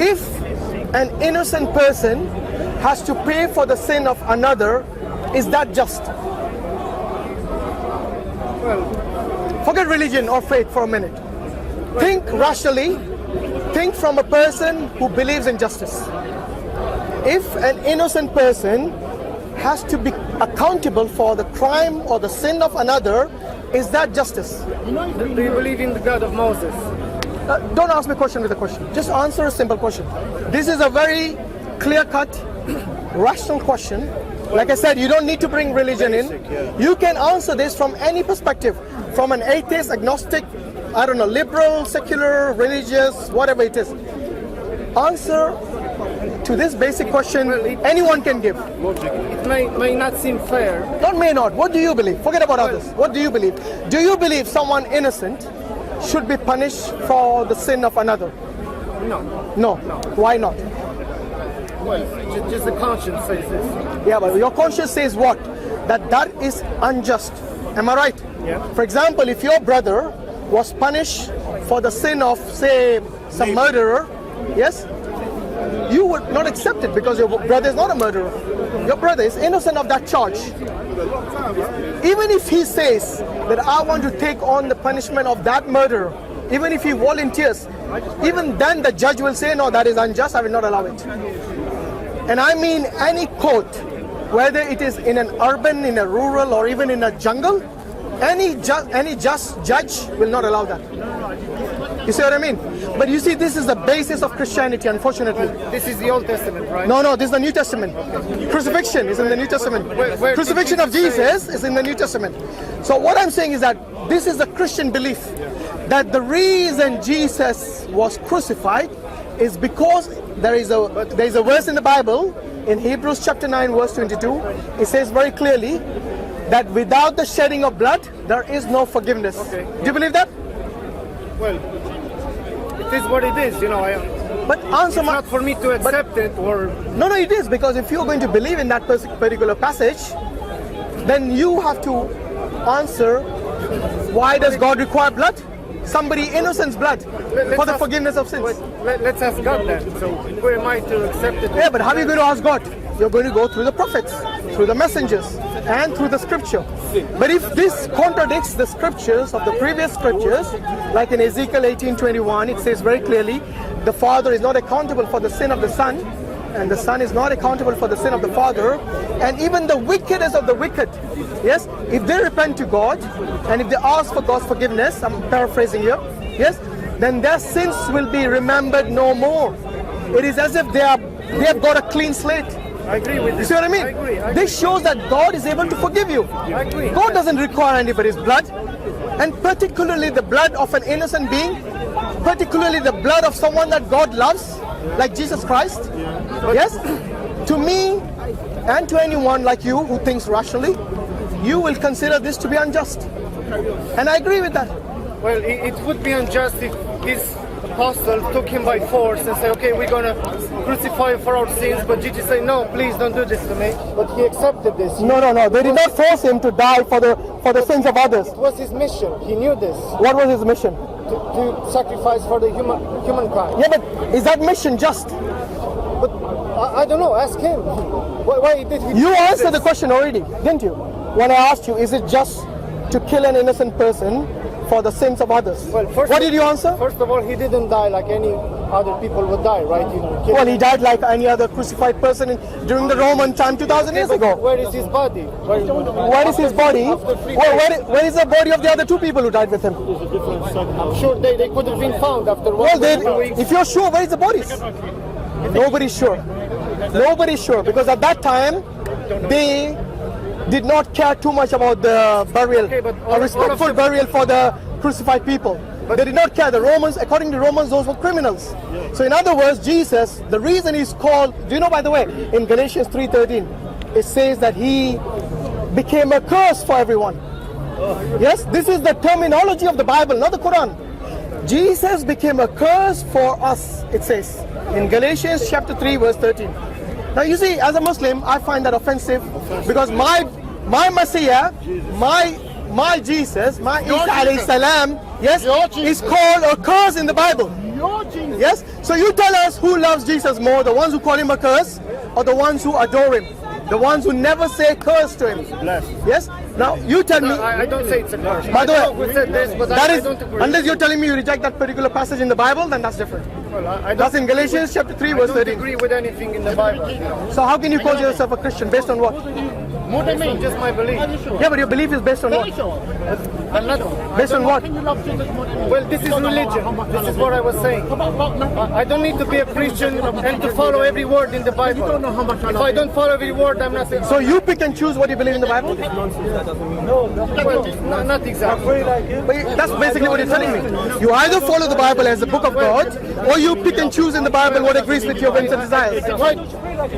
If an innocent person has to pay for the sin of another, is that just? Forget religion or faith for a minute. Think rationally. Think from a person who believes in justice. If an innocent person has to be accountable for the crime or the sin of another, is that justice? Do you believe in the God of Moses? Don't ask me a question with a question. Just answer a simple question. This is a very clear-cut, rational question. Like I said, you don't need to bring religion in. You can answer this from any perspective. From an atheist, agnostic, I don't know, liberal, secular, religious, whatever it is. Answer to this basic question anyone can give. It may not seem fair. Not may not. What do you believe? Forget about others. What do you believe? Do you believe someone innocent should be punished for the sin of another? No. No. Why not? Well, just the conscience says this. Yeah, but your conscience says what? That is unjust. Am I right? Yeah. For example, if your brother was punished for the sin of, say, some murderer, yes? You would not accept it because your brother is not a murderer. Your brother is innocent of that charge. Even if he says that I want to take on the punishment of that murderer, even if he volunteers, even then the judge will say, no, that is unjust, I will not allow it. And I mean any court, whether it is in an urban, in a rural, or even in a jungle, any just judge will not allow that. You see what I mean? But you see, this is the basis of Christianity, unfortunately. This is the Old Testament, right? No, this is the New Testament. Crucifixion is in the New Testament. Where Crucifixion of Jesus is in the New Testament. So what I'm saying is that this is a Christian belief, that the reason Jesus was crucified is because there is a verse in the Bible, in Hebrews chapter 9, verse 22, it says very clearly that without the shedding of blood, there is no forgiveness. Okay. Do you believe that? Well, it is what it is, you know. But answer It's not for me to accept it or... No, it is, because if you're going to believe in that particular passage, then you have to answer, why does God require blood? Somebody innocent's blood for the forgiveness of sins. Let's ask God then. So who am I to accept it? Yeah, but how are you going to ask God? You're going to go through the prophets, through the messengers, and through the scripture. But if this contradicts the scriptures of the previous scriptures, like in Ezekiel 18:21, it says very clearly, the Father is not accountable for the sin of the Son, and the Son is not accountable for the sin of the Father, and even the wickedest of the wicked, yes, if they repent to God, and if they ask for God's forgiveness, I'm paraphrasing here, yes, then their sins will be remembered no more. It is as if they have got a clean slate. I agree with You this. see what I mean? I agree. This shows that God is able to forgive you. I agree. God doesn't require anybody's blood, and particularly the blood of an innocent being, particularly the blood of someone that God loves, like Jesus Christ. Yes? To me, and to anyone like you who thinks rationally, you will consider this to be unjust. And I agree with that. Well, it would be unjust if this apostle took him by force and say, okay, we're going to crucify you for our sins, but Jesus said, no, please don't do this to me. But he accepted this. No. They did not force him to die for the sins of others. It was his mission. He knew this. What was his mission? To sacrifice for the humankind. Yeah, but is that mission just? But I don't know. Ask him. Why did he? You answered the question already, didn't you? When I asked you, is it just to kill an innocent person for the sins of others? Well, what did you answer? First of all, he didn't die like any other people would die, right? Well, he died like any other crucified person during the Roman time 2,000 years ago. Where is his body? Where is his body? Where is the body of the other two people who died with him? I'm sure they could have been found after Well, 2 weeks. if you're sure, where is the bodies? Nobody's sure. Nobody's sure, because at that time, they did not care too much about the burial, a respectful burial for the crucified people. They did not care. The Romans, according to Romans, those were criminals. So in other words, Jesus, the reason he's called, do you know, by the way, in Galatians 3:13, it says that he became a curse for everyone. Yes, this is the terminology of the Bible, not the Quran. Jesus became a curse for us, it says, in Galatians chapter 3, verse 13. Now you see, as a Muslim, I find that offensive because my Messiah, my Jesus, my Isa alayhi salam, yes, is called a curse in the Bible. Your Jesus. Yes? So you tell us who loves Jesus more, the ones who call him a curse or the ones who adore him? The ones who never say curse to him. Yes? Now you tell me. I don't say it's a curse. By the I know way, who said this, but that I is, don't agree. unless you're telling me you reject that particular passage in the Bible, then that's different. Well, I don't, That's in Galatians chapter 3 I verse don't 13. agree with anything in the Bible. So how can you call yourself a Christian? Based on what? More than me. Just my belief. Yeah, but your belief is based on Very what? sure. I'm not. Based on what? Can you love Jesus more than me? Well, this is religion. This is what I was saying. How about love? I don't need to be a Christian and to follow every word in the Bible. You don't know how much I If love I you. don't follow every word, I'm not. So you pick and choose what you believe in the Bible? Well, not exactly. But that's basically what you're telling me. You either follow the Bible as the book of God, or you pick and choose in the Bible what agrees with your whims and desires. Right?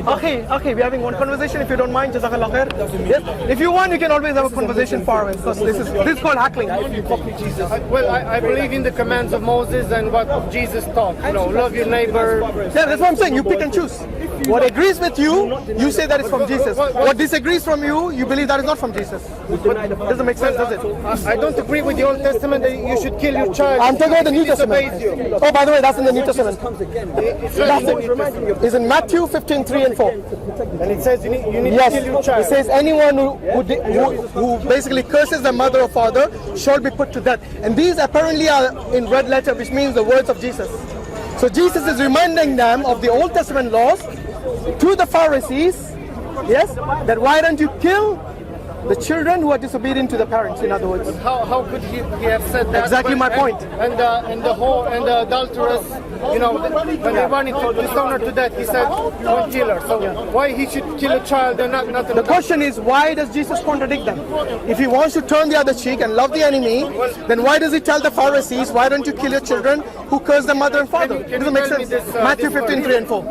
Okay, we're having one conversation. If you don't mind, Jazakallah khair. Yes? If you want, you can always have a conversation far away, because this is called hackling. Well, I believe in the commands of Moses and what Jesus taught. You know, love your neighbor. Yeah, that's what I'm saying. You pick and choose. What agrees with you, you say that is from Jesus. What disagrees from you, you believe that is not from Jesus. But doesn't make sense, does it? I don't agree with the Old Testament that you should kill your child. I'm talking about the if New he disobeys Testament. you. Oh, by the way, that's in the New Testament. It's That's not it. It's in Matthew 15:3 and 4. And it says you need to kill your Yes, child. it says anyone who basically curses their mother or father shall be put to death. And these apparently are in red letter, which means the words of Jesus. So Jesus is reminding them of the Old Testament laws to the Pharisees, yes, that why don't you kill the children who are disobedient to the parents, in other words. How could he have said that? Exactly my point. And the adulterous, you know, when they wanted to dishonor her to death, he said, "Don't kill her." So why he should kill a child and not The question is, why does Jesus contradict them? If he wants to turn the other cheek and love the enemy, then why does he tell the Pharisees, why don't you kill your children who curse their mother and father? It doesn't make tell me sense. this, Matthew this 15:3 and 4.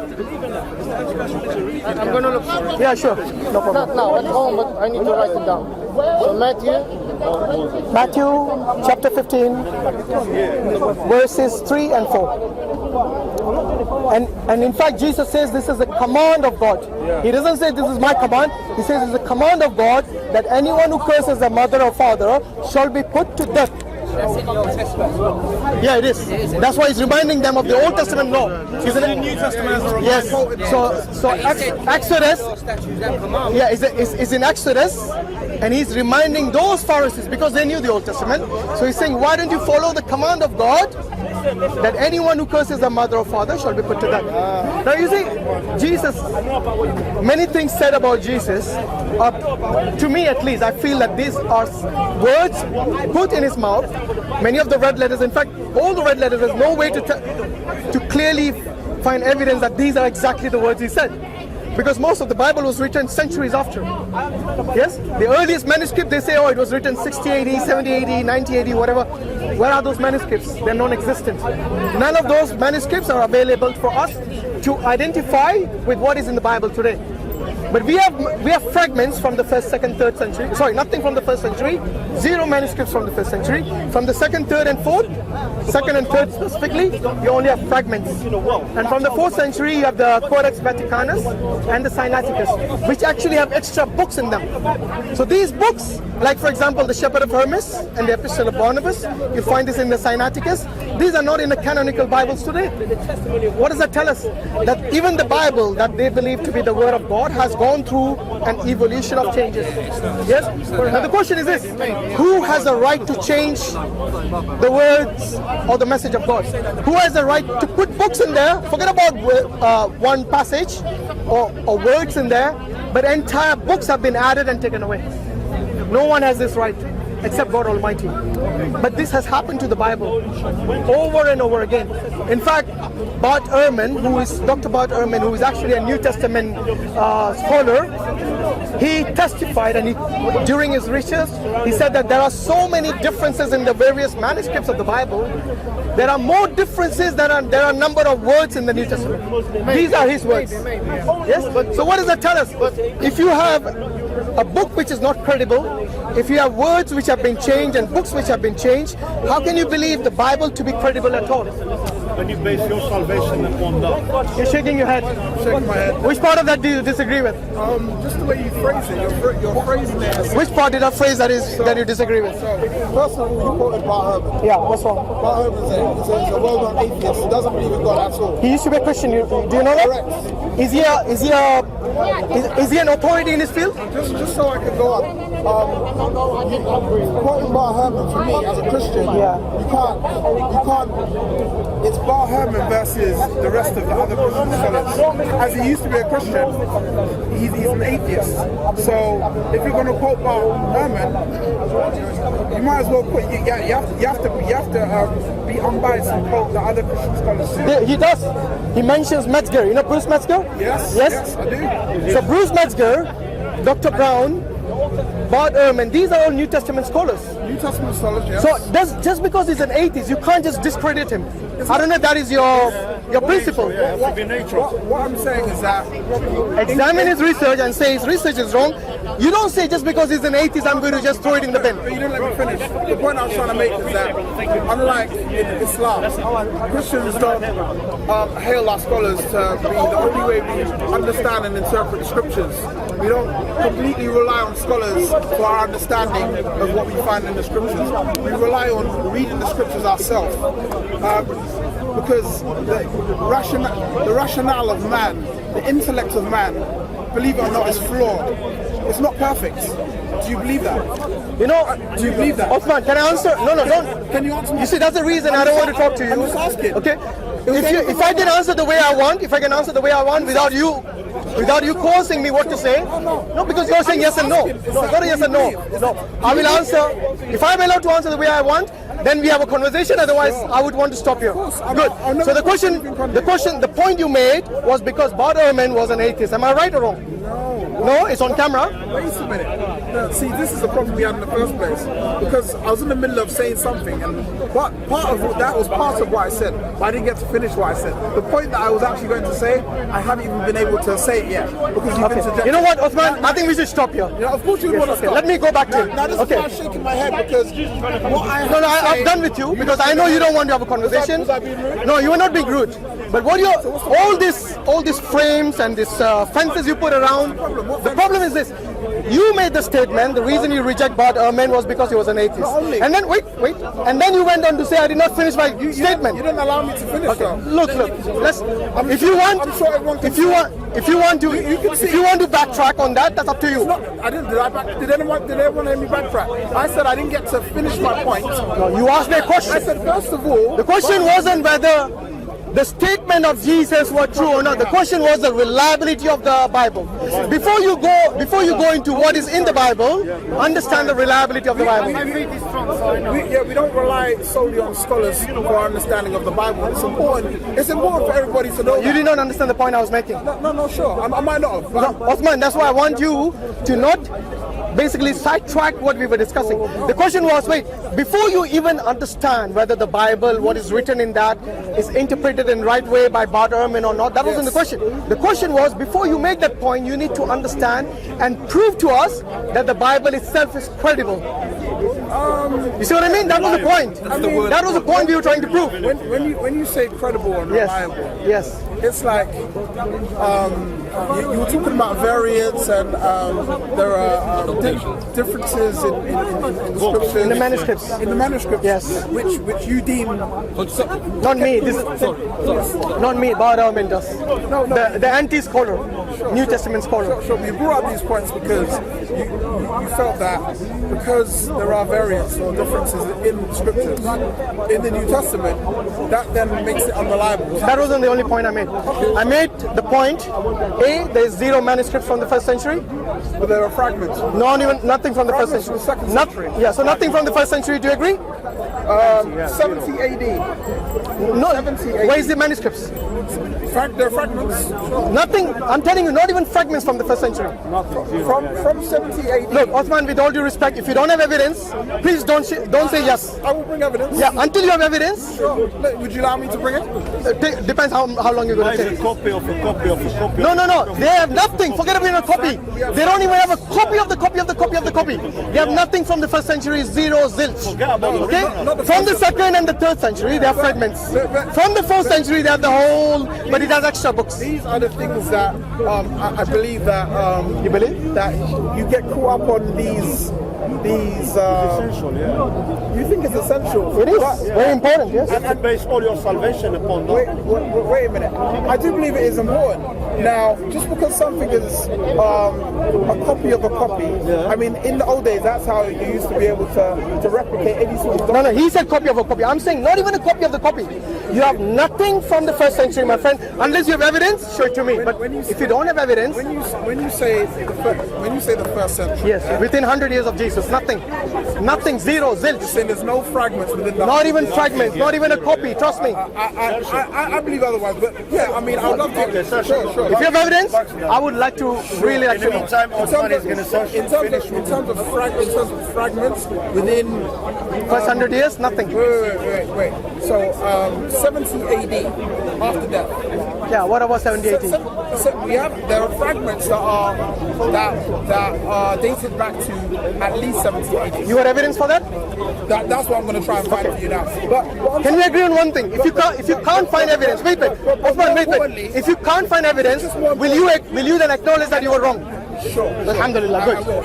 I'm gonna look for it. Yeah, sure. No problem. Not now at home, but I need to write it down. So Matthew chapter 15, verses 3 and 4. And in fact, Jesus says this is a command of God. He doesn't say this is my command. He says it's a command of God that anyone who curses their mother or father shall be put to death. That's in the Old Testament. Yeah, it is. That's why he's reminding them of the Old Testament law. Isn't it? New Testament as a reminder. Yes. So Exodus, yeah, is in Exodus, and he's reminding those Pharisees because they knew the Old Testament. So he's saying, why don't you follow the command of God that anyone who curses their mother or father shall be put to death? Now you see, Jesus, many things said about Jesus, to me at least, I feel that these are words put in his mouth. Many of the red letters, in fact, all the red letters, there's no way to clearly find evidence that these are exactly the words he said. Because most of the Bible was written centuries after. Yes? The earliest manuscript, they say, oh, it was written 60 AD, 70 AD, 90 AD, whatever. Where are those manuscripts? They're non-existent. None of those manuscripts are available for us to identify with what is in the Bible today. But we have fragments from the 1st, 2nd, 3rd century. Sorry, nothing from the 1st century. Zero manuscripts from the 1st century. From the 2nd, 3rd, and 4th, 2nd and 3rd specifically, you only have fragments. And from the 4th century, you have the Codex Vaticanus and the Sinaiticus, which actually have extra books in them. So these books, like for example, the Shepherd of Hermas and the Epistle of Barnabas, you find this in the Sinaiticus. These are not in the canonical Bibles today. What does that tell us? That even the Bible that they believe to be the Word of God has gone through an evolution of changes. Yes? Now the question is this: who has the right to change the words or the message of God? Who has the right to put books in there? Forget about one passage or words in there, but entire books have been added and taken away. No one has this right except God Almighty. But this has happened to the Bible over and over again. In fact, Bart Ehrman, Dr. Bart Ehrman, who is actually a New Testament scholar, he testified, and during his research, he said that there are so many differences in the various manuscripts of the Bible. There are more differences than there are a number of words in the New Testament. These are his words. Yes? So what does that tell us? If you have a book which is not credible, if you have words which have been changed and books which have been changed, how can you believe the Bible to be credible at all? and you base your salvation upon that. You're shaking your head. Shaking my head. Which part of that do you disagree with? Just the way you phrase it, your phrasing there. Which part did I phrase that you disagree with? First of all, you quoted Bart Ehrman. Yeah, what's wrong? Bart Ehrman is a well-known atheist. He doesn't believe in God at all. He used to be a Christian. Do you know that? Correct. Is he an authority in his field? Just so I can go on. Quoting Bart Ehrman for me as a Christian, Yeah. you can't. It's Bart Ehrman versus the rest of the other Christian scholars. As he used to be a Christian, he's an atheist. So if you're going to quote Bart Ehrman, you might as well quote. You have to be unbiased and quote the other Christian scholars too. Yeah, he does. He mentions Metzger. You know Bruce Metzger? Yes, Yes. I do. So Bruce Metzger, Dr. Brown, Bart Ehrman, these are all New Testament scholars. New Testament scholars, yes. So just because he's an atheist, you can't just discredit him. I don't know if that is your principle. What I'm saying is that Examine his research and say his research is wrong. You don't say just because he's an atheist, I'm going to just throw it in the bin. But you didn't let me finish. The point I was trying to make is that, unlike in Islam, Christians don't hail our scholars to be the only way we understand and interpret the scriptures. We don't completely rely on scholars for our understanding of what we find in the scriptures. We rely on reading the scriptures ourselves. Because the rationale of man, the intellect of man, believe it or not, is flawed. It's not perfect. Do you believe that? You know, Do you believe that? Osman, can I answer? No, don't. Can you answer me? You see, that's the reason I don't want to talk to you. I'm just asking. Okay? If I can answer the way I want, without you causing me what to say, no, because you're saying yes and no. No, it's not a yes and no. No, I will answer. If I'm allowed to answer the way I want, then we have a conversation. Otherwise, I would want to stop you. Good. So the point you made was because Bart Ehrman was an atheist. Am I right or wrong? No, it's on camera. Wait a minute. No, see, this is the problem we had in the first place. Because I was in the middle of saying something, and part of that was part of what I said, but I didn't get to finish what I said. The point that I was actually going to say, I haven't even been able to say it yet. Because you've interjected. You know what, Osman? I think we should stop here. You know, of course you want to stop. Let me go back to Now this is why I'm shaking my head, because what I No, I'm done with you because I know you don't want to have a conversation. Was I being rude? No, you are not being rude. But what all these frames and these fences you put around, the problem is this. You made the statement, the reason you reject Bart Ehrman was because he was an atheist. And then, wait. And then you went on to say, I did not finish my statement. You didn't allow me to finish. Okay, though. look. If you want to backtrack on that, that's up to you. No, I didn't. Did anyone let me backtrack? I said I didn't get to finish my point. No, you asked me a question. I said first of all, The question wasn't whether the statement of Jesus were true or not. The question was the reliability of the Bible. Before you go into what is in the Bible, understand the reliability of the Bible. My faith is strong, so I know. we don't rely solely on scholars for our understanding of the Bible. It's important for everybody to know. You did not understand the point I was making. No, sure. I might not have. No, Osman, that's why I want you to not basically sidetrack what we were discussing. The question was, wait, before you even understand whether the Bible, what is written in that, is interpreted in the right way by Bart Ehrman or not, that wasn't the question. The question was, before you make that point, you need to understand and prove to us that the Bible itself is credible. You see what I mean? That was the point. That was the point we were trying to prove. When you say credible and reliable, Yes. it's like you were talking about variants and there are differences in the scriptures. In the manuscripts. In the manuscripts, Yes. which you deem. Not me. Not me. Bart Ehrman does. The anti-scholar, New Testament scholar. So you brought up these points because you felt that because there are variants or differences in the scriptures in the New Testament, that then makes it unreliable. That wasn't the only point I made. I made the point, A, there is zero manuscripts from the first century. But there are fragments. Nothing from the first Fragments century. from the second century. So nothing from the first century, do you agree? 70 AD. No. 70 AD. Where is the manuscripts? There are fragments. Nothing, I'm telling you, not even fragments from the first century. From 70 AD. Look, Osman, with all due respect, if you don't have evidence, please don't say yes. I will bring evidence. Yeah, until you have evidence, Sure. Would you allow me to bring it? depends how long you're going to It's take. a copy of a copy of a copy. No, they have nothing. Forget about a copy. They don't even have a copy of the copy of the copy of the copy. They have nothing from the first century, zero, zilch. Forget about the Okay? original. From the second and the third century, they have fragments. From the fourth century, they have the whole, but it has extra books. These are the things that I believe that You believe? that you get caught up on these. Essential, yeah. You think it's essential? It is But- very important, yes. You have to base all your salvation upon Wait, that. wait a minute. I do believe it is important. Now, just because something is a copy of a copy, I mean, in the old days, that's how you used to be able to replicate any sort of No, he said copy of a copy. I'm saying not even a copy of the copy. You have nothing from the first century, my friend. Unless you have evidence, show it to me. But if you don't have evidence, When you say the first century, yes, within 100 years of Jesus, nothing. Nothing, zero, zilch. saying there's no fragments within the. Not even fragments, not even a copy, trust me. I believe otherwise, but yeah, I mean, I would love to. Sure. If you have evidence, I would like to really like In the to know. meantime, Osman is going to search In terms of fragments within First 100 years, nothing. wait. So 70 AD after death. Yeah, what about 70, 80? There are fragments that are dated back to at least 70 AD. You have evidence for that? That's what I'm going to try and find for you now. But what I'm Can we agree on one thing? If you can't find evidence, wait. Osman, wait. If you can't find evidence, will you then acknowledge that you were wrong? sure. Alhamdulillah, I good. will.